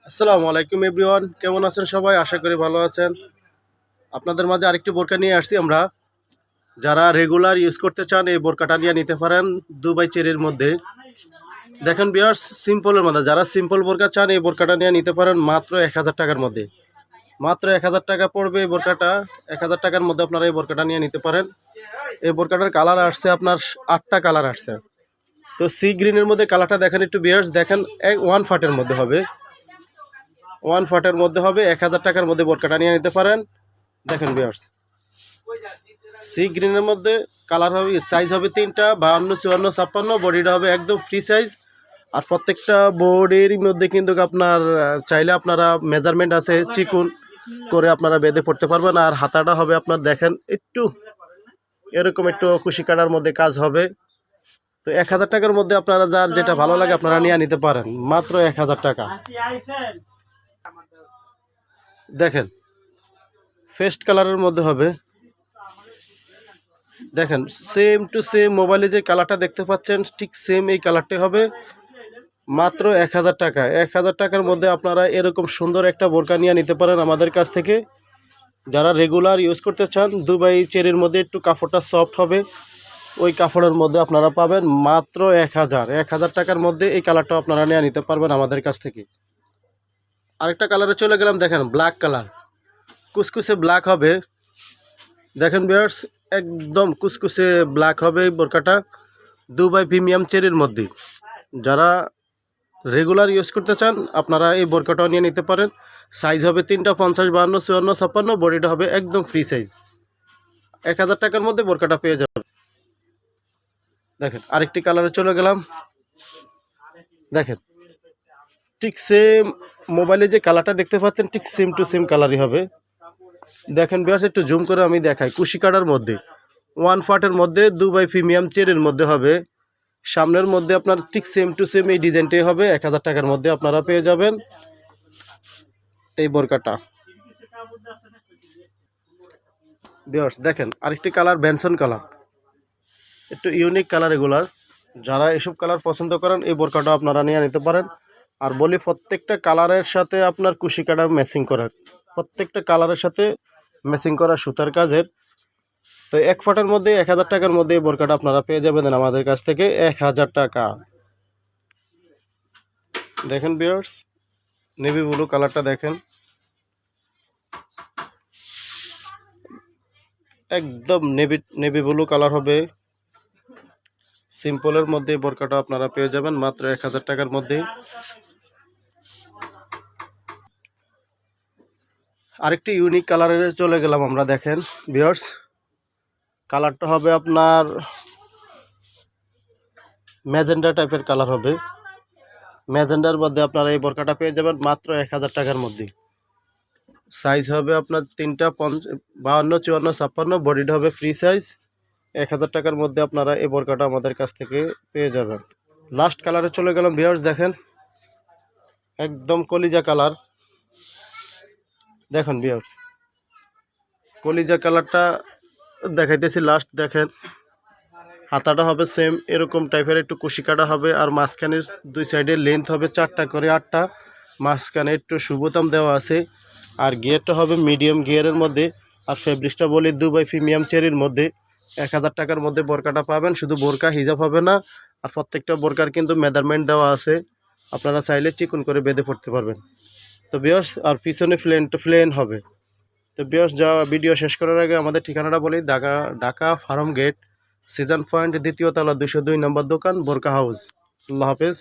আসসালামু আলাইকুম এভরিওয়ান, কেমন আছেন সবাই? আশা করি ভালো আছেন। আপনাদের মাঝে আরেকটি বোরকা নিয়ে আসছি আমরা। যারা রেগুলার ইউজ করতে চান এই বোরকাটা নিয়ে নিতে পারেন দুবাই চেরির মধ্যে। দেখেন ভিউয়ার্স, সিম্পলের মধ্যে যারা সিম্পল বোরকা চান এই বোরকাটা নিয়ে নিতে পারেন মাত্র 1000 টাকার মধ্যে। মাত্র 1000 টাকা পড়বে এই বোরকাটা। 1000 টাকার মধ্যে আপনারা এই বোরকাটা নিয়ে নিতে পারেন। এই বোরকাটার কালার আসছে আপনার 8টা কালার আসছে। তো সি গ্রিনের মধ্যে কালারটা দেখেন একটু ভিউয়ার্স, দেখেন 1 ফাটের মধ্যে হবে। 1 ফাটের মধ্যে হবে। 1000 টাকার মধ্যে বোরকাটা নিয়ে নিতে পারেন। দেখেন ভিউয়ার্স, সি গ্রিনের মধ্যে কালার হবে, সাইজ হবে 3টা, 52, 54, 56। বডিটা হবে একদম ফ্রি সাইজ। আর প্রত্যেকটা বডির মধ্যে কিন্তু আপনার চাইলে আপনারা মেজারমেন্ট আছে, চিকুন করে আপনারা বেঁধে পড়তে পারবেন। আর হাতাটা হবে আপনার দেখেন একটু এরকম একটু কুশি কাটার মধ্যে কাজ হবে। তো 1000 টাকার মধ্যে আপনারা যার যেটা ভালো লাগে আপনারা নিয়ে নিতে পারেন মাত্র 1000 টাকা। দেখেন ফেস্ট কালারের মধ্যে হবে। দেখেন সেম টু সেম মোবাইলে যে কালারটা দেখতে পাচ্ছেন ঠিক সেম এই কালারটাই হবে। মাত্র 1000 টাকা। 1000 টাকার মধ্যে আপনারা এরকম সুন্দর একটা বোরকা নিয়ে নিতে পারেন আমাদের কাছ থেকে। যারা রেগুলার ইউজ করতে চান দুবাই চেরির মধ্যে একটু কাপড়টা সফট হবে, ওই কাপড়ের মধ্যে আপনারা পাবেন মাত্র 1000 টাকার মধ্যে এই কালারটা আপনারা নিয়ে নিতে পারবেন আমাদের কাছ থেকে। আরেকটা কালারে চলে গেলাম, দেখেন ব্ল্যাক কালার, কুচকুচে ব্ল্যাক হবে। দেখেন ভিউয়ার্স, একদম কুচকুচে ব্ল্যাক হবে এই বোরকাটা দুবাই প্রিমিয়াম চেরির মধ্যে। যারা রেগুলার ইউজ করতে চান আপনারা এই বোরকাটাও নিয়ে নিতে পারেন। সাইজ হবে 3টা, 50, 52, 54, 56। বডিটা হবে একদম ফ্রি সাইজ। 1000 টাকার মধ্যে বোরকাটা পেয়ে যাবে। দেখেন আরেকটি কালারে চলে গেলাম। দেখেন ঠিক সেম মোবাইলে যে কালারটা দেখতে পাচ্ছেন ঠিক সেম টু সেম কালারই হবে। দেখেন ভিউয়ার্স, একটু জুম করে আমি দেখাই। কুশি কাটার মধ্যে 1 ফাটের মধ্যে দুবাই প্রিমিয়াম চেরির মধ্যে হবে। সামনের মধ্যে আপনার ঠিক সেম টু সেম এই ডিজাইনটাই হবে। 1000 টাকার মধ্যে আপনারা পেয়ে যাবেন এই বোরকাটা। ভিউয়ার্স দেখেন আরেকটি কালার বেনসন কালার, একটু ইউনিক কালার এগুলার। যারা এসব কালার পছন্দ করেন এই বোরকাটা আপনারা নিয়ে নিতে পারেন। আর বলি প্রত্যেকটা কালারের সাথে আপনার কুশি কাটা ম্যাচিং করা, প্রত্যেকটা কালারের সাথে ম্যাচিং করা সুতার কাজের। তো 1 ফাটের মধ্যে 1000 টাকার মধ্যে এই বোরকাটা আপনারা পেয়ে যাবেন আমাদের কাছ থেকে 1000 টাকা। দেখেন ভিউয়ার্স, নেভি ব্লু কালারটা দেখেন, একদম নেভি ব্লু কালার হবে। সিম্পলের মধ্যে বোরকাটা আপনারা পেয়ে যাবেন মাত্র 1000 টাকার মধ্যে। আরেকটি ইউনিক কালারের চলে গেলাম আমরা। দেখেন ভিউয়ার্স, কালারটা হবে আপনার ম্যাজেন্ডা টাইপের কালার হবে। ম্যাজেন্ডার মধ্যে আপনারা এই বোরকাটা পেয়ে যাবেন মাত্র 1000 টাকার মধ্যে। সাইজ হবে আপনার 3টা, 52, 54, 56। বডিটা হবে ফ্রি সাইজ। 1000 টাকার মধ্যে আপনারা এই বোরকাটা আমাদের কাছ থেকে পেয়ে যাবেন। লাস্ট কালারে চলে গেলাম ভিউয়ার্স। দেখেন একদম কলিজা কালার। দেখেন ভিউয়ার্স, কলিজা কালারটা দেখাইতেছি লাস্ট। দেখেন হাতাটা হবে সেম এরকম টাইপের, একটু কুশি কাটা হবে। আর মাঝখানে 2 সাইডে লেন্থ হবে 4টা করে 8টা। মাঝখানে একটু শুভতাম দেওয়া আছে। আর গিয়ারটা হবে মিডিয়াম গিয়ারের মধ্যে। আর ফেব্রিক্সটা বলি দুবাই প্রিমিয়াম চেরির মধ্যে। 1000 টাকার মধ্যে বোরকাটা পাবেন। শুধু বোরকা হিজাব হবে না, আর প্রত্যেকটা বোরকার কিন্তু মেজারমেন্ট দেওয়া আছে, আপনারা চাইলে চিকন করে বেঁধে পড়তে পারবেন। তো ভিউয়ার্স, আর পিছনে প্লেন হবে। তো ভিউয়ার্স, যা ভিডিও শেষ করার আগে আমাদের ঠিকানাটা বলি, Dhaka farm gate, season point, 2য় তলা, 202 নম্বর দোকান, বোরকা হাউস। আল্লাহ হাফেজ।